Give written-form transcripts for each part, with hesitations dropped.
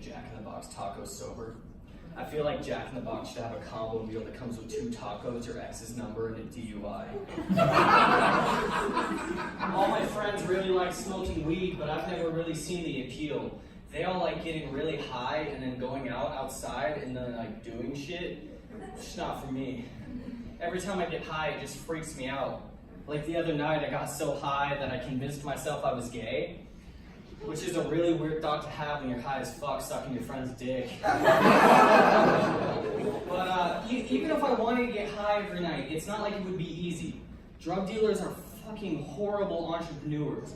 Jack in the Box taco sober. I feel like Jack in the Box should have a combo meal that comes with 2 tacos, your ex's number, and a DUI. All my friends really like smoking weed, but I've never really seen the appeal. They all like getting really high and then going outside and then like doing shit. It's not for me. Every time I get high, it just freaks me out. Like the other night, I got so high that I convinced myself I was gay, which is a really weird thought to have when you're high as fuck sucking your friend's dick. But even if I wanted to get high every night, it's not like it would be easy. Drug dealers are fucking horrible entrepreneurs.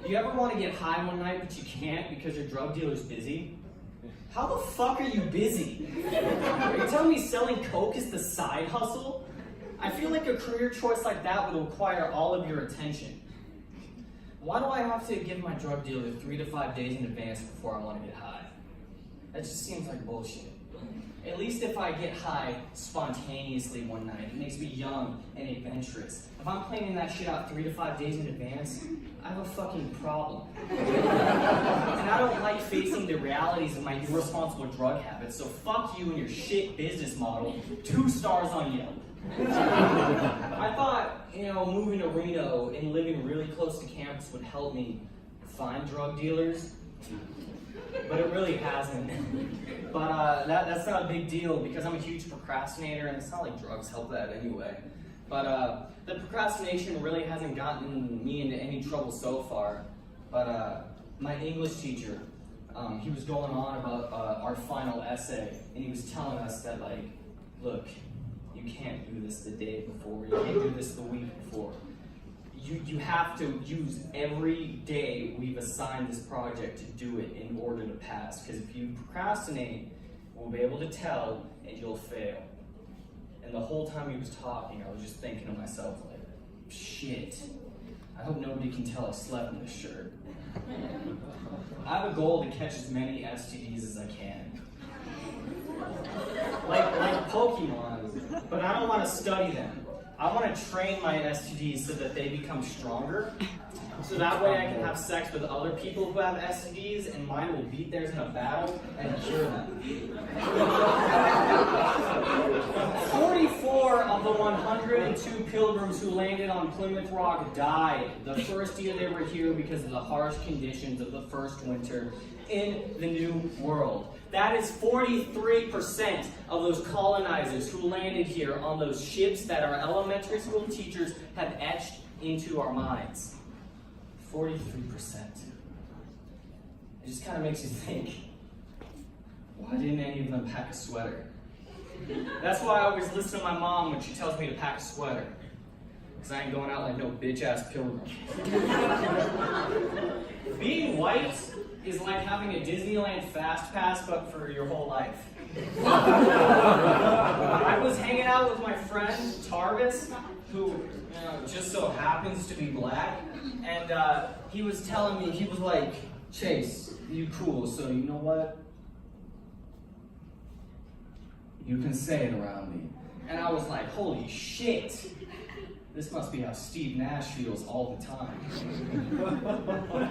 Do you ever want to get high one night but you can't because your drug dealer's busy? How the fuck are you busy? Are you telling me selling coke is the side hustle? I feel like a career choice like that would require all of your attention. Why do I have to give my drug dealer 3 to 5 days in advance before I want to get high? That just seems like bullshit. At least if I get high spontaneously one night, it makes me young and adventurous. If I'm planning that shit out 3 to 5 days in advance, I have a fucking problem. And I don't like facing the realities of my irresponsible drug habits, so fuck you and your shit business model. 2 stars on Yelp. I thought, moving to Reno and living really close to campus would help me find drug dealers, but it really hasn't. But that's not a big deal because I'm a huge procrastinator, and it's not like drugs help that anyway. But the procrastination really hasn't gotten me into any trouble so far. But my English teacher, he was going on about our final essay, and he was telling us that, like, look, you can't do this the day before, you can't do this the week before. You have to use every day we've assigned this project to do it in order to pass, because if you procrastinate, we'll be able to tell and you'll fail. And the whole time he was talking, I was just thinking to myself, like, shit, I hope nobody can tell I slept in this shirt. I have a goal to catch as many STDs as I can. Like Pokemon, but I don't want to study them. I want to train my STDs so that they become stronger, so that way I can have sex with other people who have STDs and mine will beat theirs in a battle and cure them. 44 of the 102 pilgrims who landed on Plymouth Rock died the first year they were here because of the harsh conditions of the first winter in the New World. That is 43% of those colonizers who landed here on those ships that our elementary school teachers have etched into our minds. 43%. It just kind of makes you think, why didn't any of them pack a sweater? That's why I always listen to my mom when she tells me to pack a sweater. Because I ain't going out like no bitch-ass pilgrim. Being white is like having a Disneyland fast pass, but for your whole life. I was hanging out with my friend Tarvis, who just so happens to be black, and he was telling me, he was like, Chase, you cool, so you know what? You can say it around me. And I was like, holy shit. This must be how Steve Nash feels all the time.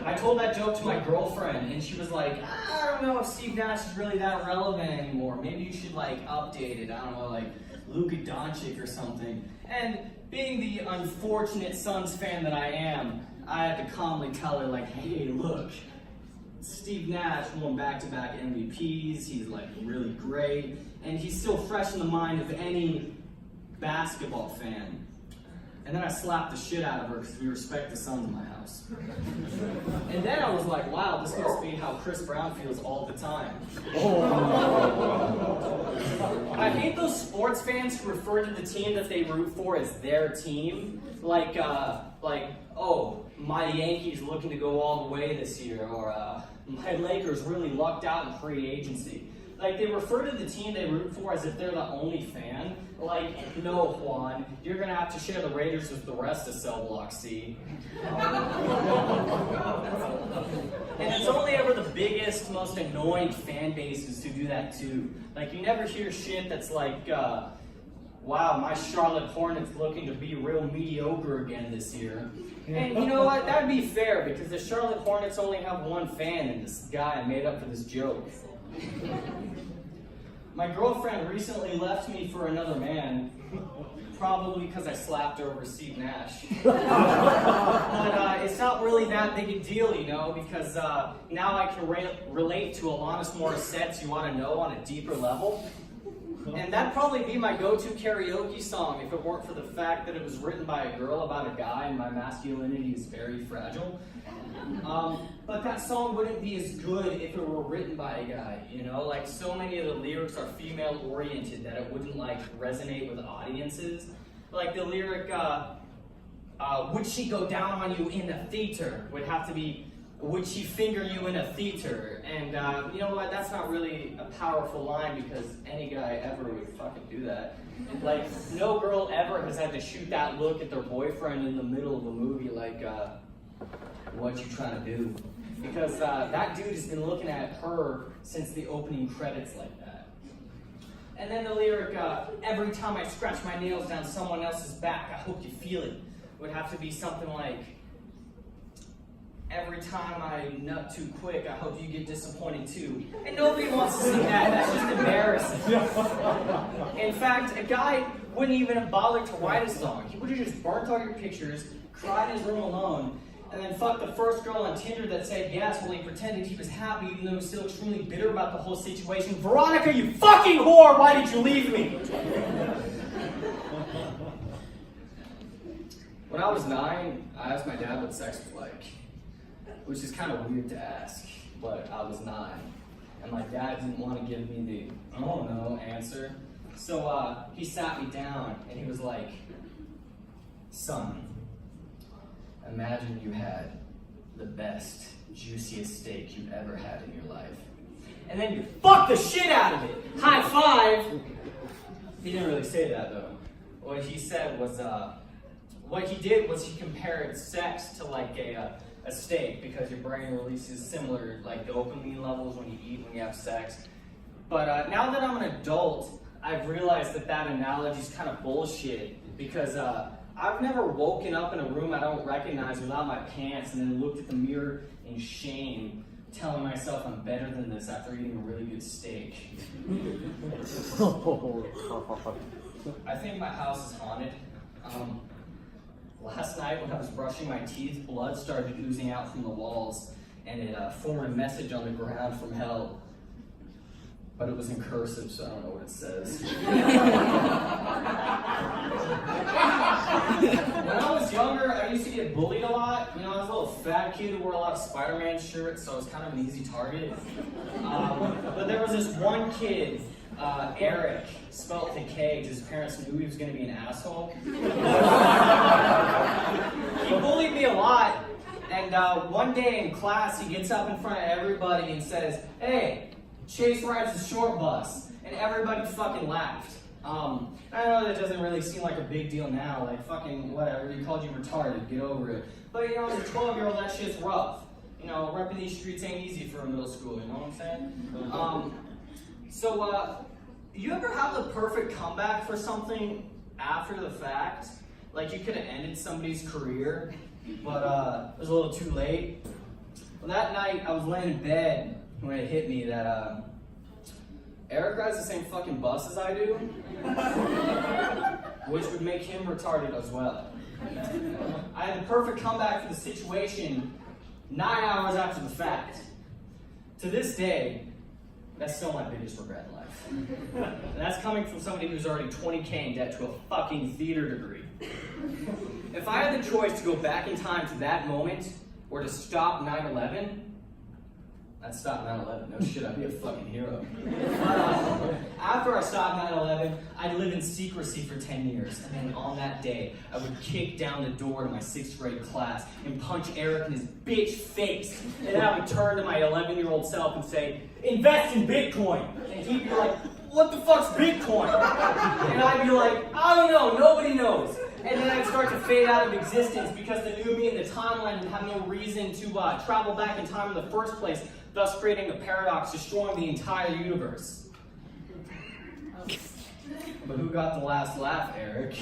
I told that joke to my girlfriend, and she was like, I don't know if Steve Nash is really that relevant anymore. Maybe you should update it. I don't know, like Luka Doncic or something. And being the unfortunate Suns fan that I am, I had to calmly tell her, like, hey, look, Steve Nash won back-to-back MVPs. He's really great, and he's still fresh in the mind of any basketball fan. And then I slapped the shit out of her because we respect the Suns in my house. And then I was like, wow, this must be how Chris Brown feels all the time. I hate those sports fans who refer to the team that they root for as their team. Oh, my Yankees looking to go all the way this year, or my Lakers really lucked out in free agency. They refer to the team they root for as if they're the only fan. No, Juan, you're going to have to share the Raiders with the rest of Cell Block C. And it's only ever the biggest, most annoying fan bases who do that too. You never hear shit that's wow, my Charlotte Hornets looking to be real mediocre again this year. And you know what? That'd be fair because the Charlotte Hornets only have one fan and this guy made up for this joke. My girlfriend recently left me for another man, probably because I slapped her over Steve Nash. But it's not really that big a deal, you know, because now I can relate to Alanis Morissette's You Wanna Know on a deeper level. And that'd probably be my go-to karaoke song if it weren't for the fact that it was written by a girl about a guy and my masculinity is very fragile. But that song wouldn't be as good if it were written by a guy, you know? Like, so many of the lyrics are female-oriented that it wouldn't, like, resonate with audiences. Like, the lyric, would she go down on you in a theater would have to be, would she finger you in a theater? And you know what, that's not really a powerful line because any guy ever would fucking do that. Like, no girl ever has had to shoot that look at their boyfriend in the middle of a movie like, what you trying to do? Because that dude has been looking at her since the opening credits like that. And then the lyric, every time I scratch my nails down someone else's back, I hope you feel it, would have to be something like, every time I nut too quick, I hope you get disappointed too. And nobody wants to see that. That's just embarrassing. In fact, a guy wouldn't even have bothered to write a song. He would have just burnt all your pictures, cried in his room alone, and then fucked the first girl on Tinder that said yes while he pretended he was happy even though he was still extremely bitter about the whole situation. Veronica, you fucking whore! Why did you leave me? When I was 9, I asked my dad what sex was like. Which is kind of weird to ask, but I was 9. And my dad didn't want to give me the, I don't know, answer. So he sat me down and he was like, son, imagine you had the best, juiciest steak you've ever had in your life. And then you fuck the shit out of it. High five. He didn't really say that though. What he said was, what he did was he compared sex to like a steak because your brain releases similar like dopamine levels when you eat, when you have sex. But now that I'm an adult, I've realized that that analogy is kind of bullshit because I've never woken up in a room I don't recognize without my pants and then looked at the mirror in shame, telling myself I'm better than this after eating a really good steak. I think my house is haunted. Last night when I was brushing my teeth, blood started oozing out from the walls, and it formed a message on the ground from hell. But it was in cursive, so I don't know what it says. When I was younger, I used to get bullied a lot. You know, I was a little fat kid who wore a lot of Spider-Man shirts, so I was kind of an easy target. But there was this one kid, Eric, spelled with a K, because his parents knew he was going to be an asshole. He bullied me a lot, and one day in class, he gets up in front of everybody and says, hey, Chase rides the short bus, and everybody fucking laughed. I know that doesn't really seem like a big deal now, like fucking whatever, he called you retarded, get over it. But you know, as a 12-year-old, that shit's rough. You know, repping these streets ain't easy for a middle schooler, you know what I'm saying? You ever have the perfect comeback for something after the fact? Like you could have ended somebody's career, but it was a little too late. Well, that night I was laying in bed when it hit me that Eric rides the same fucking bus as I do, which would make him retarded as well. I had the perfect comeback for the situation 9 hours after the fact. To this day, that's still my biggest regret in life. And that's coming from somebody who's already 20K in debt to a fucking theater degree. If I had the choice to go back in time to that moment or to stop 9/11, I'd stop 9/11. No shit, I'd be a fucking hero. After I stopped 9/11, I'd live in secrecy for 10 years. And then on that day, I would kick down the door to my 6th grade class and punch Eric in his bitch face. And then I would turn to my 11-year-old self and say, invest in Bitcoin. And he'd be like, what the fuck's Bitcoin? And I'd be like, I don't know, nobody knows. And then I'd start to fade out of existence because the new me in the timeline would have no reason to travel back in time in the first place, thus creating a paradox, destroying the entire universe. But who got the last laugh, Eric?